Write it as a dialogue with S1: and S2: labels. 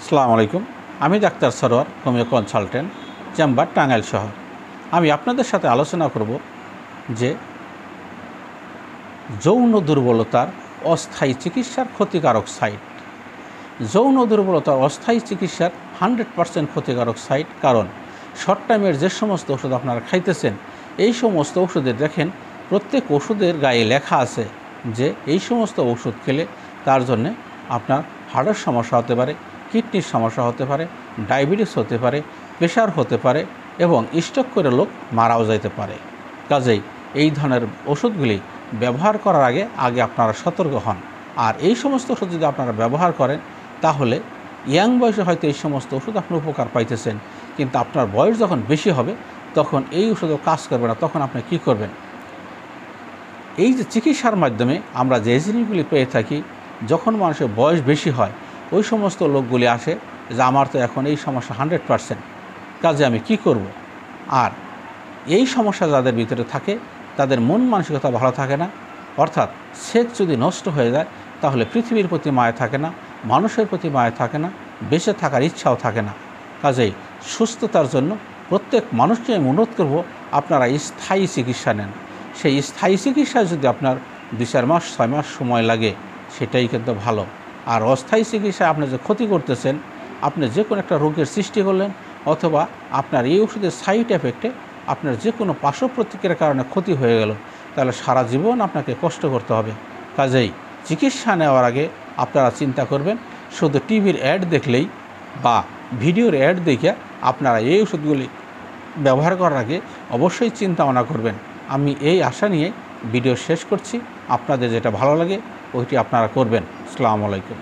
S1: আসসালামু আলাইকুম। আমি doctor Sarwar, homeo consultant, chamber, Tangail শহর। আমি আপনাদের সাথে আলোচনা করব যে যৌন দুর্বলতার অস্থায়ী চিকিৎসার ক্ষতিকারক সাইড। যৌন দুর্বলতার অস্থায়ী চিকিৎসার 100% ক্ষতিকারক সাইড। কারণ শর্ট টাইমের যে সমস্ত ওষুধ আপনারা খাইতেছেন, এই সমস্ত ওষুধে দেখেন প্রত্যেক ওষুধের গায়ে লেখা আছে যে এই সমস্ত ওষুধ খেলে তার জন্যে আপনার হার্টের সমস্যা হতে পারে, কিডনির সমস্যা হতে পারে, ডায়াবেটিস হতে পারে, প্রেশার হতে পারে এবং স্ট্রোক করে লোক মারাও যেতে পারে। কাজেই এই ধরনের ওষুধগুলি ব্যবহার করার আগে আপনারা সতর্ক হন। আর এই সমস্ত ওষুধ যদি আপনারা ব্যবহার করেন তাহলে ইয়াং বয়সে হয়তো এই সমস্ত ওষুধ আপনি উপকার পাইতেছেন, কিন্তু আপনার বয়স যখন বেশি হবে তখন এই ওষুধও কাজ করবে না। তখন আপনি কি করবেন? এই যে চিকিৎসার মাধ্যমে আমরা যে জিনিসগুলি পেয়ে থাকি, যখন মানুষের বয়স বেশি হয় ওই সমস্ত লোকগুলি আসে যে আমার তো এখন এই সমস্যা 100%, কাজে আমি কি করব? আর এই সমস্যা যাদের ভিতরে থাকে তাদের মন মানসিকতা ভালো থাকে না, অর্থাৎ সেক্স যদি নষ্ট হয়ে যায় তাহলে পৃথিবীর প্রতি মায়া থাকে না, মানুষের প্রতি মায়া থাকে না, বেঁচে থাকার ইচ্ছাও থাকে না। কাজেই সুস্থতার জন্য প্রত্যেক মানুষকে আমি অনুরোধ করব আপনারা স্থায়ী চিকিৎসা নেন। সেই স্থায়ী চিকিৎসায় যদি আপনার 2-4 মাস 6 মাস সময় লাগে সেটাই কিন্তু ভালো। আর অস্থায়ী চিকিৎসায় আপনি যে ক্ষতি করতেছেন, আপনি যে কোনো একটা রোগের সৃষ্টি করলেন অথবা আপনার এই ওষুধের সাইড এফেক্টে আপনার যে কোনো পার্শ্ব প্রতিক্রিয়ার কারণে ক্ষতি হয়ে গেল, তাহলে সারা জীবন আপনাকে কষ্ট করতে হবে। কাজেই চিকিৎসা নেওয়ার আগে আপনারা চিন্তা করবেন। শুধু টিভির অ্যাড দেখলেই বা ভিডিওর অ্যাড দেখে আপনারা এই ওষুধগুলি ব্যবহার করার আগে অবশ্যই চিন্তা ভাবনা করবেন। আমি এই আশা নিয়ে ভিডিও শেষ করছি। আপনাদের যেটা ভালো লাগে ওইটি আপনারা করবেন। আসসালামু আলাইকুম।